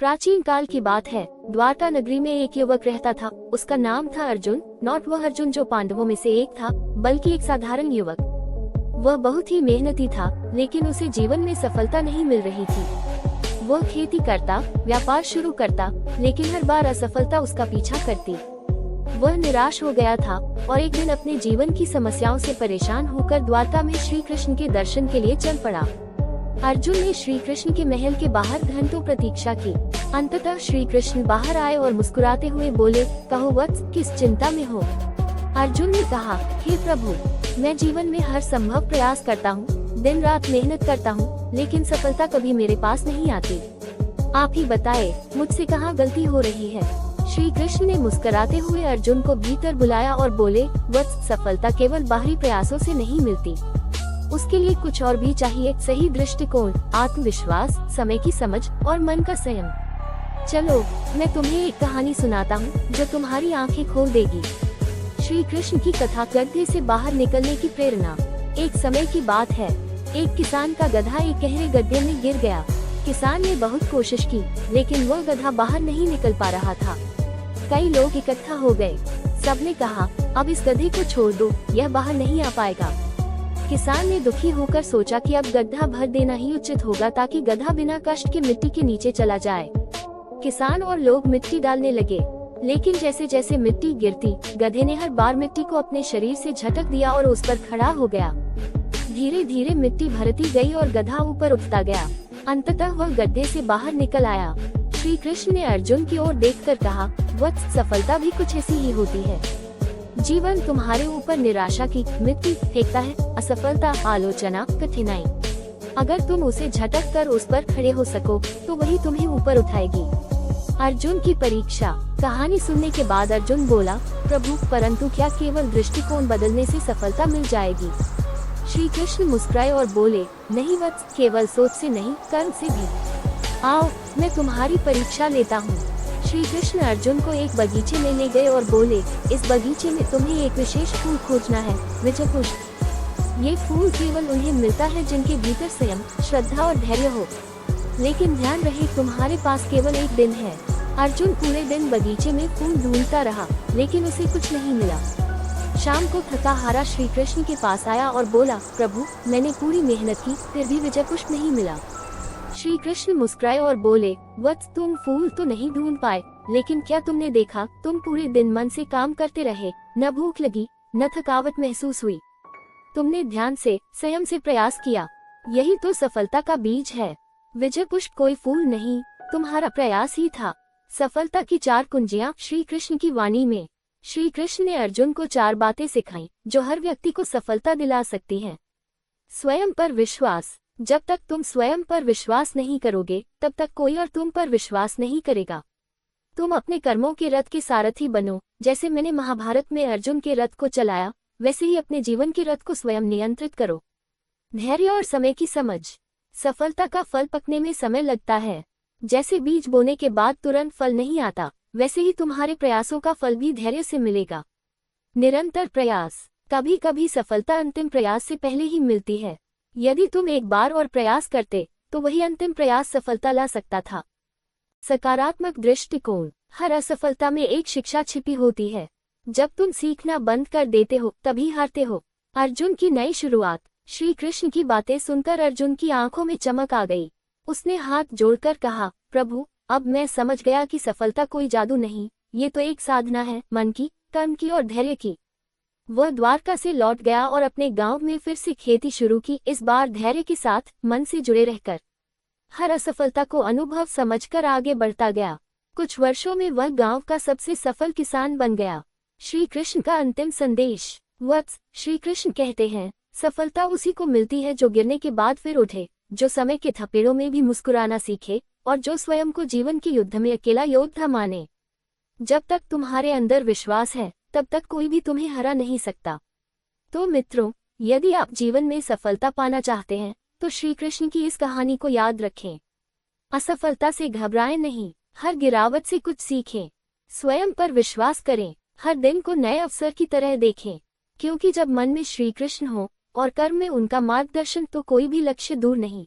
प्राचीन काल की बात है। द्वारका नगरी में एक युवक रहता था। उसका नाम था अर्जुन। नॉट वह अर्जुन जो पांडवों में से एक था, बल्कि एक साधारण युवक। वह बहुत ही मेहनती था, लेकिन उसे जीवन में सफलता नहीं मिल रही थी। वह खेती करता, व्यापार शुरू करता, लेकिन हर बार असफलता उसका पीछा करती। वह निराश हो गया था और एक दिन अपने जीवन की समस्याओं से परेशान होकर द्वारका में श्री कृष्ण के दर्शन के लिए चल पड़ा। अर्जुन ने श्री कृष्ण के महल के बाहर घंटों प्रतीक्षा की। अंततः श्री कृष्ण बाहर आए और मुस्कुराते हुए बोले, कहो वत्स, किस चिंता में हो? अर्जुन ने कहा, हे प्रभु, मैं जीवन में हर संभव प्रयास करता हूँ, दिन रात मेहनत करता हूँ, लेकिन सफलता कभी मेरे पास नहीं आती। आप ही बताए, मुझसे कहाँ गलती हो रही है? श्री कृष्ण ने मुस्कुराते हुए अर्जुन को भीतर बुलाया और बोले, वत्स, सफलता केवल बाहरी प्रयासों से नहीं मिलती। उसके लिए कुछ और भी चाहिए, सही दृष्टिकोण, आत्मविश्वास, समय की समझ और मन का संयम। चलो, मैं तुम्हें एक कहानी सुनाता हूँ जो तुम्हारी आंखें खोल देगी। श्री कृष्ण की कथा, गड्ढे से बाहर निकलने की प्रेरणा। एक समय की बात है, एक किसान का गधा एक गहरे गड्ढे में गिर गया। किसान ने बहुत कोशिश की, लेकिन वह गधा बाहर नहीं निकल पा रहा था। कई लोग इकट्ठा हो गए। सबने कहा, अब इस गधे को छोड़ दो, यह बाहर नहीं आ पाएगा। किसान ने दुखी होकर सोचा कि अब गड्ढा भर देना ही उचित होगा, ताकि गधा बिना कष्ट के मिट्टी के नीचे चला जाए। किसान और लोग मिट्टी डालने लगे, लेकिन जैसे जैसे मिट्टी गिरती, गधे ने हर बार मिट्टी को अपने शरीर से झटक दिया और उस पर खड़ा हो गया। धीरे धीरे मिट्टी भरती गई और गधा ऊपर उठता गया। अंततः वह गड्ढे से बाहर निकल आया। श्री कृष्ण ने अर्जुन की ओर देखकर कहा, वत्स, सफलता भी कुछ ऐसी ही होती है। जीवन तुम्हारे ऊपर निराशा की मिट्टी फेंकता है, असफलता, आलोचना, कठिनाई। अगर तुम उसे झटक कर उस पर खड़े हो सको, तो वही तुम्हें ऊपर उठाएगी। अर्जुन की परीक्षा। कहानी सुनने के बाद अर्जुन बोला, प्रभु, परंतु क्या केवल दृष्टिकोण बदलने से सफलता मिल जाएगी? श्री कृष्ण मुस्कुराए और बोले, नहीं वत्स, केवल सोच से नहीं, कर्म से भी। आओ, मैं तुम्हारी परीक्षा लेता हूँ। श्री कृष्ण अर्जुन को एक बगीचे में ले गए और बोले, इस बगीचे में तुम्हें एक विशेष फूल खोजना है, विजय पुष्प। ये फूल केवल उन्हें मिलता है जिनके भीतर संयम, श्रद्धा और धैर्य हो। लेकिन ध्यान रहे, तुम्हारे पास केवल एक दिन है। अर्जुन पूरे दिन बगीचे में फूल ढूंढता रहा, लेकिन उसे कुछ नहीं मिला। शाम को थका हारा श्री कृष्ण के पास आया और बोला, प्रभु, मैंने पूरी मेहनत की, फिर भी विजय पुष्प नहीं मिला। श्री कृष्ण मुस्कुराए और बोले, वत्स, तुम फूल तो नहीं ढूंढ पाए, लेकिन क्या तुमने देखा, तुम पूरे दिन मन से काम करते रहे, न भूख लगी, न थकावट महसूस हुई। तुमने ध्यान से, संयम से प्रयास किया। यही तो सफलता का बीज है। विजय पुष्प कोई फूल नहीं, तुम्हारा प्रयास ही था। सफलता की 4 कुंजियां श्री कृष्ण की वाणी में। श्री कृष्ण ने अर्जुन को 4 बातें सिखाई, जो हर व्यक्ति को सफलता दिला सकती हैं। स्वयं पर विश्वास। जब तक तुम स्वयं पर विश्वास नहीं करोगे, तब तक कोई और तुम पर विश्वास नहीं करेगा। तुम अपने कर्मों के रथ के सारथी बनो। जैसे मैंने महाभारत में अर्जुन के रथ को चलाया, वैसे ही अपने जीवन के रथ को स्वयं नियंत्रित करो। धैर्य और समय की समझ। सफलता का फल पकने में समय लगता है। जैसे बीज बोने के बाद तुरंत फल नहीं आता, वैसे ही तुम्हारे प्रयासों का फल भी धैर्य से मिलेगा। निरंतर प्रयास। कभी कभी सफलता अंतिम प्रयास से पहले ही मिलती है। यदि तुम एक बार और प्रयास करते, तो वही अंतिम प्रयास सफलता ला सकता था। सकारात्मक दृष्टिकोण। हर असफलता में एक शिक्षा छिपी होती है। जब तुम सीखना बंद कर देते हो, तभी हारते हो। अर्जुन की नई शुरुआत। श्री कृष्ण की बातें सुनकर अर्जुन की आंखों में चमक आ गई। उसने हाथ जोड़कर कहा, प्रभु, अब मैं समझ गया कि सफलता कोई जादू नहीं, ये तो एक साधना है, मन की, कर्म की और धैर्य की। वह द्वारका से लौट गया और अपने गांव में फिर से खेती शुरू की, इस बार धैर्य के साथ, मन से जुड़े रहकर। हर असफलता को अनुभव समझकर आगे बढ़ता गया। कुछ वर्षों में वह गांव का सबसे सफल किसान बन गया। श्री कृष्ण का अंतिम संदेश। वत्स, श्री कृष्ण कहते हैं, सफलता उसी को मिलती है जो गिरने के बाद फिर उठे, जो समय के थपेड़ों में भी मुस्कुराना सीखे, और जो स्वयं को जीवन के युद्ध में अकेला योद्धा माने। जब तक तुम्हारे अंदर विश्वास है, तब तक कोई भी तुम्हें हरा नहीं सकता। तो मित्रों, यदि आप जीवन में सफलता पाना चाहते हैं, तो श्री कृष्ण की इस कहानी को याद रखें। असफलता से घबराएं नहीं, हर गिरावट से कुछ सीखें। स्वयं पर विश्वास करें, हर दिन को नए अवसर की तरह देखें, क्योंकि जब मन में श्री कृष्ण हो और कर्म में उनका मार्गदर्शन, तो कोई भी लक्ष्य दूर नहीं।